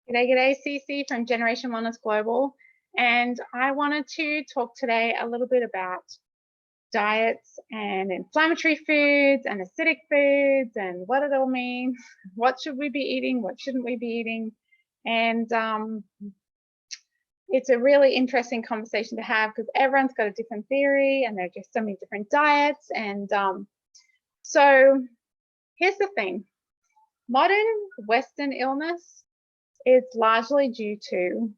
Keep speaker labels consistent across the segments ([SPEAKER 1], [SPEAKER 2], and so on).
[SPEAKER 1] G'day, Cece from Generation Wellness Global, and I wanted to talk today a little bit about diets and inflammatory foods and acidic foods and what it all means. What should we be eating? What shouldn't we be eating? And it's a really interesting conversation to have because everyone's got a different theory and there are just so many different diets. And so here's the thing. Modern Western illness is largely due to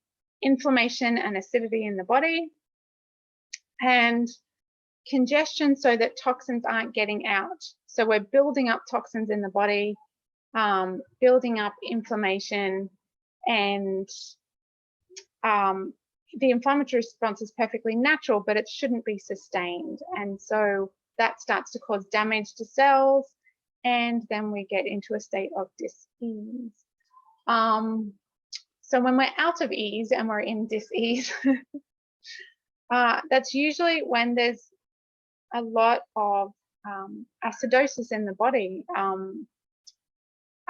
[SPEAKER 1] inflammation and acidity in the body and congestion so that toxins aren't getting out. So we're building up toxins in the body, building up inflammation, and the inflammatory response is perfectly natural, but it shouldn't be sustained. And so that starts to cause damage to cells, and then we get into a state of dis-ease. So when we're out of ease and we're in dis-ease, that's usually when there's a lot of acidosis in the body.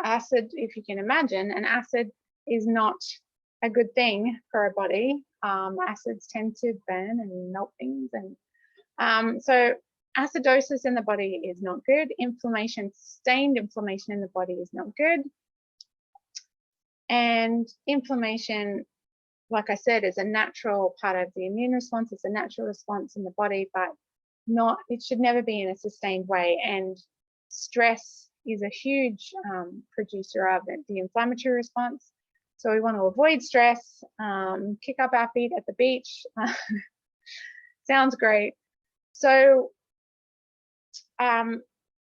[SPEAKER 1] Acid, if you can imagine, an acid is not a good thing for a body. Acids tend to burn and melt things, and so acidosis in the body is not good. Inflammation, sustained inflammation in the body is not good. And inflammation, like I said, is a natural part of the immune response. It's a natural response in the body, but it should never be in a sustained way. And stress is a huge producer of the inflammatory response. So we want to avoid stress, kick up our feet at the beach. Sounds great. So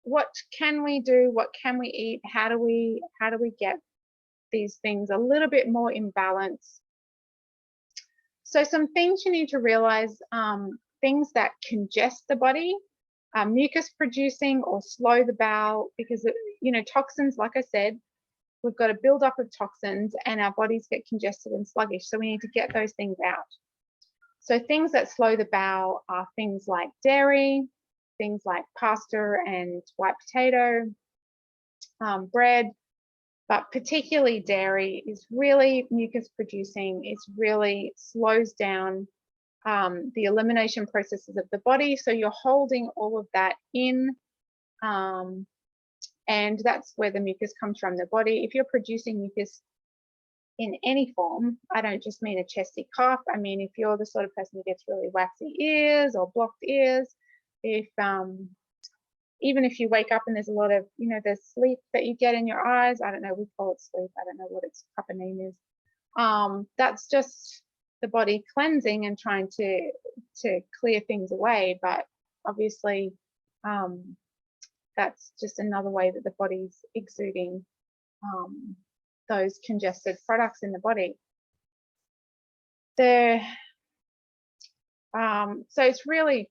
[SPEAKER 1] what can we do? What can we eat? How do we get these things a little bit more in balance? So some things you need to realize, things that congest the body, mucus producing or slow the bowel, because toxins, like I said, we've got a buildup of toxins and our bodies get congested and sluggish. So we need to get those things out. So things that slow the bowel are things like dairy, things like pasta and white potato, bread, but particularly dairy is really mucus producing. It really slows down the elimination processes of the body. So you're holding all of that in, and that's where the mucus comes from, the body. If you're producing mucus in any form, I don't just mean a chesty cough. I mean, if you're the sort of person who gets really waxy ears or blocked ears, if even if you wake up and there's a lot of, the sleep that you get in your eyes, I don't know, we call it sleep, I don't know what its proper name is. That's just the body cleansing and trying to clear things away. But obviously, that's just another way that the body's exuding those congested products in the body. So it's really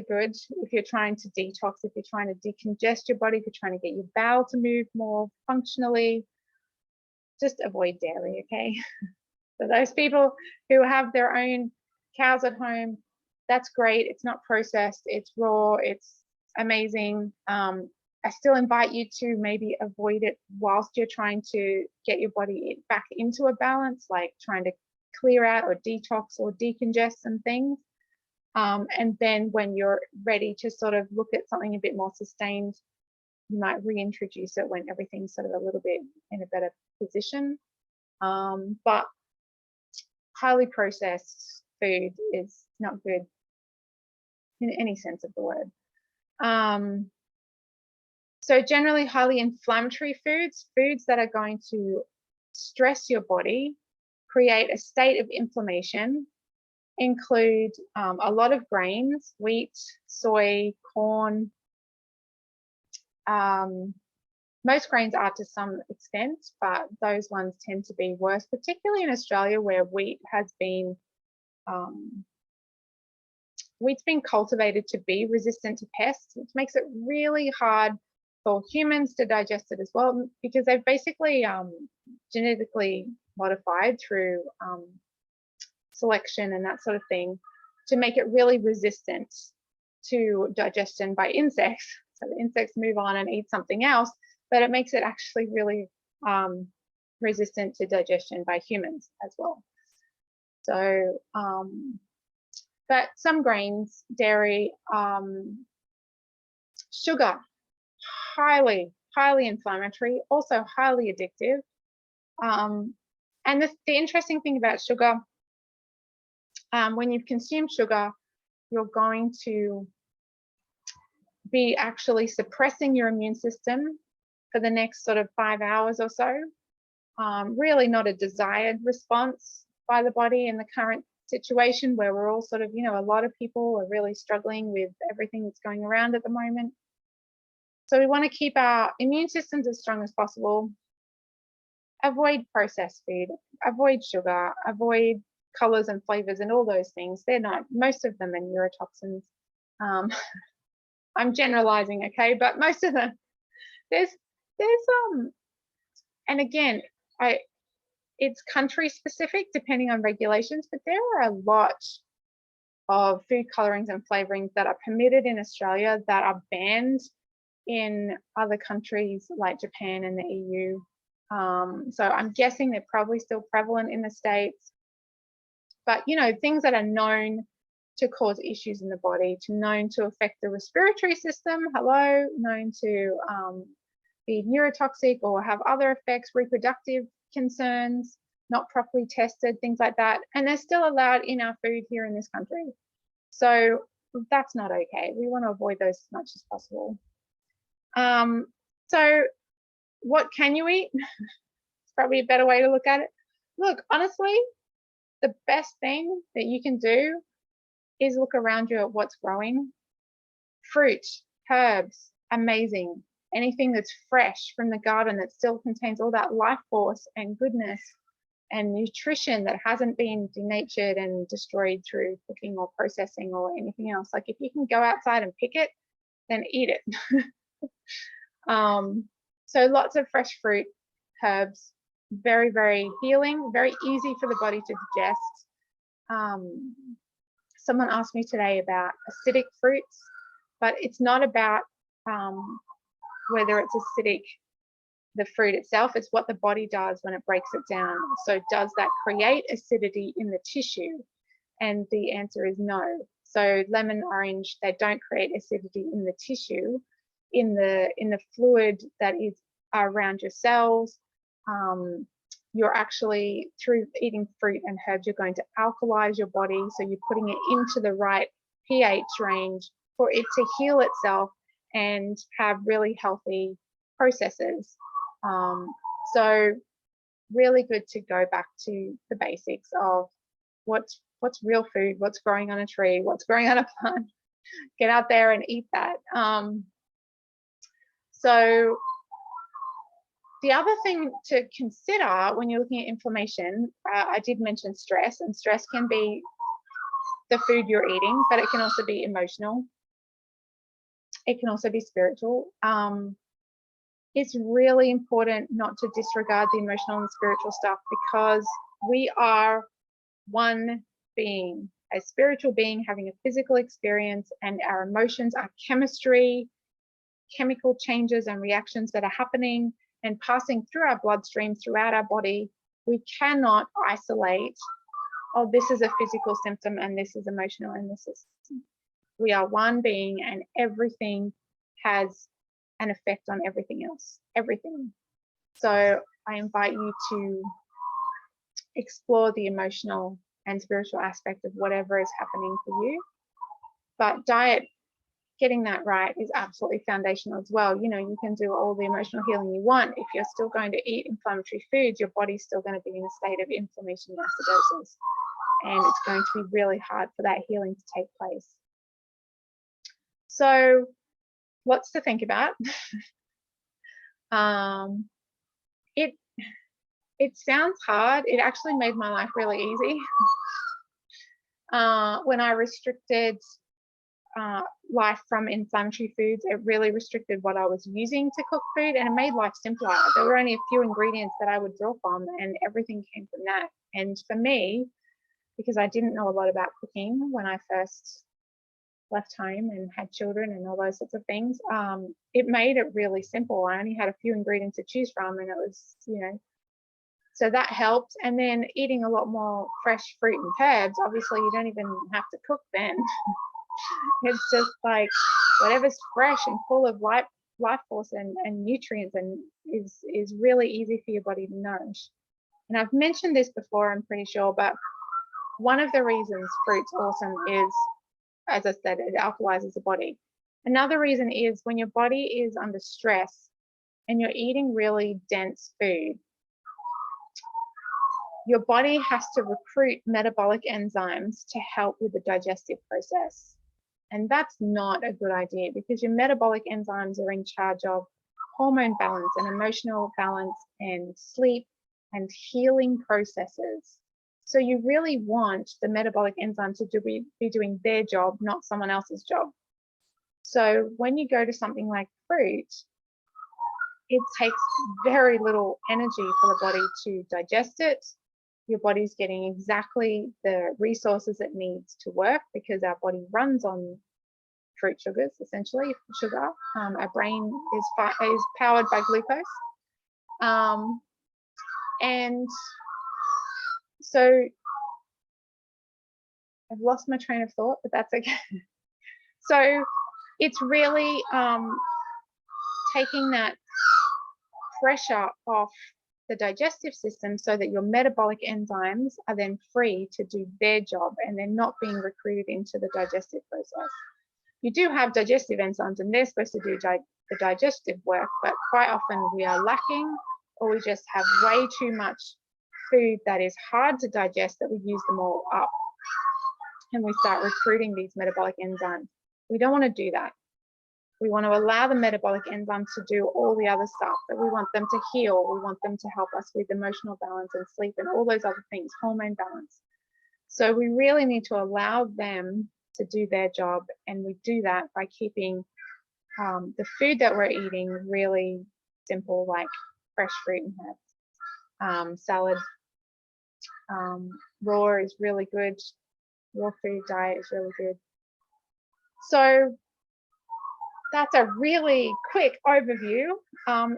[SPEAKER 1] good if you're trying to detox, if you're trying to decongest your body, if you're trying to get your bowel to move more functionally. Just avoid dairy, okay? So those people who have their own cows at home, that's great. It's not processed, it's raw, it's amazing. I still invite you to maybe avoid it whilst you're trying to get your body back into a balance, like trying to clear out or detox or decongest some things. And then when you're ready to sort of look at something a bit more sustained, you might reintroduce it when everything's sort of a little bit in a better position. But highly processed food is not good in any sense of the word. So generally highly inflammatory foods that are going to stress your body, create a state of inflammation, include a lot of grains, wheat, soy, corn. Most grains are to some extent, but those ones tend to be worse, particularly in Australia where wheat has been wheat's been cultivated to be resistant to pests, which makes it really hard for humans to digest it as well, because they've basically genetically modified through selection and that sort of thing to make it really resistant to digestion by insects. So the insects move on and eat something else, but it makes it actually really resistant to digestion by humans as well. So, but some grains, dairy, sugar, highly inflammatory, also highly addictive. And the interesting thing about sugar, when you've consumed sugar, you're going to be actually suppressing your immune system for the next sort of 5 hours or so. Really not a desired response by the body in the current situation where we're all sort of, you know, a lot of people are really struggling with everything that's going around at the moment. So we want to keep our immune systems as strong as possible. Avoid processed food, avoid sugar, avoid colors and flavors and all those things. They're not, most of them are neurotoxins. I'm generalizing, okay, but most of them, there's and again, it's country specific depending on regulations, but there are a lot of food colorings and flavorings that are permitted in Australia that are banned in other countries like Japan and the EU. So I'm guessing they're probably still prevalent in the States, but you know, things that are known to cause issues in the body, known to affect the respiratory system, known to be neurotoxic or have other effects, reproductive concerns, not properly tested, things like that. And they're still allowed in our food here in this country. So that's not okay. We want to avoid those as much as possible. So what can you eat? It's probably a better way to look at it. Look, honestly, the best thing that you can do is look around you at what's growing. Fruit, herbs, amazing. Anything that's fresh from the garden that still contains all that life force and goodness and nutrition that hasn't been denatured and destroyed through cooking or processing or anything else. Like if you can go outside and pick it, then eat it. So lots of fresh fruit, herbs, very, very healing, very easy for the body to digest. Someone asked me today about acidic fruits, but it's not about whether it's acidic, the fruit itself, it's what the body does when it breaks it down. So does that create acidity in the tissue? And the answer is no. So lemon, orange, they don't create acidity in the tissue, in the fluid that is around your cells. You're actually, through eating fruit and herbs, you're going to alkalize your body. So you're putting it into the right pH range for it to heal itself and have really healthy processes. So really good to go back to the basics of what's real food, what's growing on a tree, what's growing on a plant. Get out there and eat that. So the other thing to consider when you're looking at inflammation, I did mention stress, and stress can be the food you're eating, but it can also be emotional. It can also be spiritual. It's really important not to disregard the emotional and spiritual stuff, because we are one being, a spiritual being having a physical experience, and our emotions are chemistry, chemical changes and reactions that are happening and passing through our bloodstream, throughout our body. We cannot isolate, oh, this is a physical symptom and this is emotional and this is, we are one being, and everything has an effect on everything else, everything. So I invite you to explore the emotional and spiritual aspect of whatever is happening for you. But diet, getting that right is absolutely foundational as well. You know, you can do all the emotional healing you want. If you're still going to eat inflammatory foods, your body's still going to be in a state of inflammation and acidosis. And it's going to be really hard for that healing to take place. So lots to think about. It sounds hard. It actually made my life really easy. When I restricted life from inflammatory foods, it really restricted what I was using to cook food, and it made life simpler. There were only a few ingredients that I would draw from, and everything came from that. And for me, because I didn't know a lot about cooking when I first left home and had children and all those sorts of things, it made it really simple. I only had a few ingredients to choose from, and it was, you know, So that helps. And then eating a lot more fresh fruit and herbs, obviously you don't even have to cook then. It's just like whatever's fresh and full of life force and nutrients and is really easy for your body to nourish. And I've mentioned this before, I'm pretty sure, but one of the reasons fruit's awesome is, as I said, it alkalizes the body. Another reason is when your body is under stress and you're eating really dense food, your body has to recruit metabolic enzymes to help with the digestive process. And that's not a good idea because your metabolic enzymes are in charge of hormone balance and emotional balance and sleep and healing processes. So you really want the metabolic enzymes to be doing their job, not someone else's job. So when you go to something like fruit, it takes very little energy for the body to digest it. Your body's getting exactly the resources it needs to work because our body runs on fruit sugars, essentially, sugar. Our brain is powered by glucose. And so I've lost my train of thought, but that's okay. So it's really taking that pressure off the digestive system so that your metabolic enzymes are then free to do their job and they're not being recruited into the digestive process. You do have digestive enzymes and they're supposed to do the digestive work, but quite often we are lacking or we just have way too much food that is hard to digest that we use them all up and we start recruiting these metabolic enzymes. We don't want to do that. We want to allow the metabolic enzymes to do all the other stuff, but we want them to heal. We want them to help us with emotional balance and sleep and all those other things, hormone balance. So we really need to allow them to do their job. And we do that by keeping the food that we're eating really simple, like fresh fruit and herbs. Salad, raw is really good. Raw food diet is really good. So that's a really quick overview.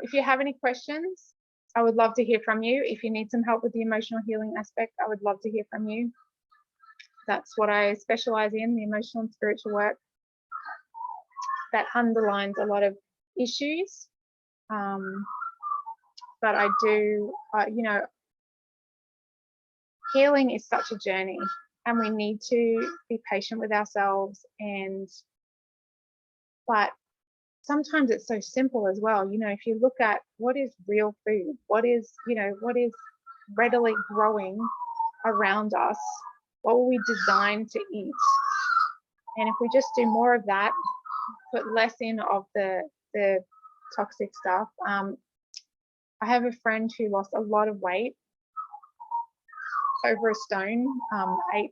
[SPEAKER 1] If you have any questions, I would love to hear from you. If you need some help with the emotional healing aspect, I would love to hear from you. That's what I specialize in, the emotional and spiritual work that underlines a lot of issues. But I do, healing is such a journey and we need to be patient with ourselves but sometimes it's so simple as well. If you look at what is real food, what is readily growing around us, what were we designed to eat? And if we just do more of that, put less in of the toxic stuff. I have a friend who lost a lot of weight, over a stone, I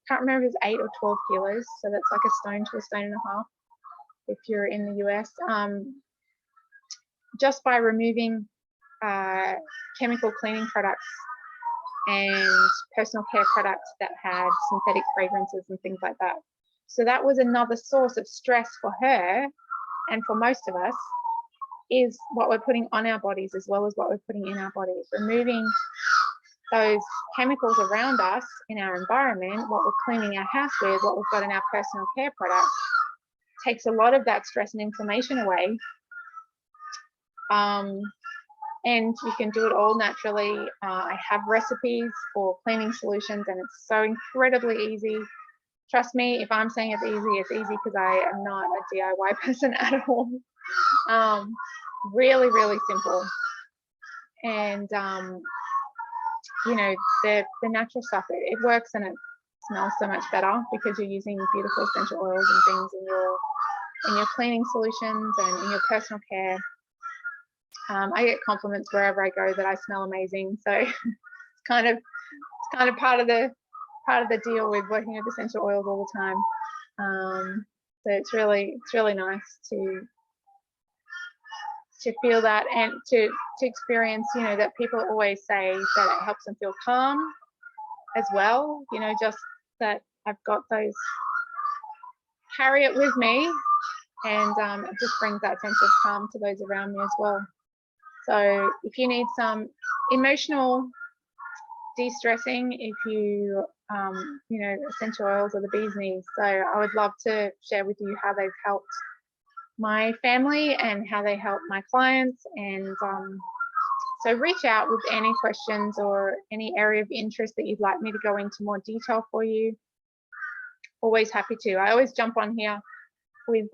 [SPEAKER 1] can't remember if it was 8 or 12 kilos. So that's like a stone to a stone and a half if you're in the US, just by removing chemical cleaning products and personal care products that had synthetic fragrances and things like that. So that was another source of stress for her and for most of us, is what we're putting on our bodies as well as what we're putting in our bodies. Removing those chemicals around us in our environment, what we're cleaning our house with, what we've got in our personal care products, takes a lot of that stress and inflammation away. And you can do it all naturally. I have recipes for cleaning solutions and it's so incredibly easy. Trust me, if I'm saying it's easy because I am not a DIY person at all. Really, really simple. And, the natural stuff, it works and it smells so much better because you're using beautiful essential oils and things in your cleaning solutions and in your personal care. I get compliments wherever I go that I smell amazing. So it's kind of part of the deal with working with essential oils all the time. So it's really nice to feel that and to experience, that people always say that it helps them feel calm as well. Just that I've got those, carry it with me, and it just brings that sense of calm to those around me as well. So if you need some emotional de-stressing, if you, you know, essential oils are the bee's knees. So I would love to share with you how they've helped my family and how they help my clients. And so reach out with any questions or any area of interest that you'd like me to go into more detail for you. Always happy to. I always jump on here with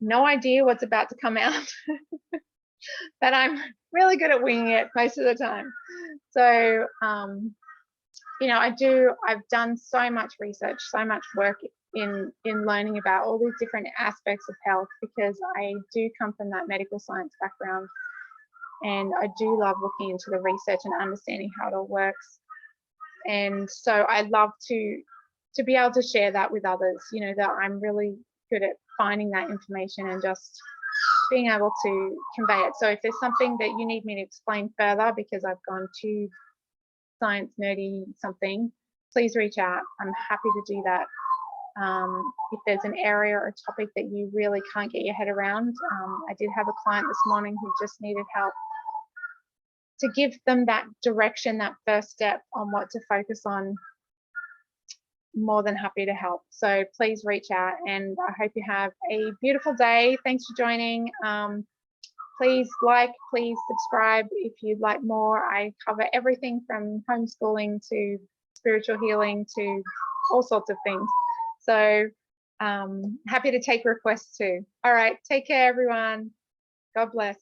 [SPEAKER 1] no idea what's about to come out, but I'm really good at winging it most of the time. So, you know, I've done so much research, so much work in learning about all these different aspects of health, because I do come from that medical science background, and I do love looking into the research and understanding how it all works. And so I love to be able to share that with others, you know, that I'm really good at finding that information and just being able to convey it. So if there's something that you need me to explain further because I've gone too science nerdy something, please reach out. I'm happy to do that. If there's an area or a topic that you really can't get your head around, I did have a client this morning who just needed help to give them that direction, that first step on what to focus on. More than happy to help. So please reach out, and I hope you have a beautiful day. Thanks for joining. Please like, please subscribe if you'd like more. I cover everything from homeschooling to spiritual healing to all sorts of things. So happy to take requests too. All right, take care everyone. God bless.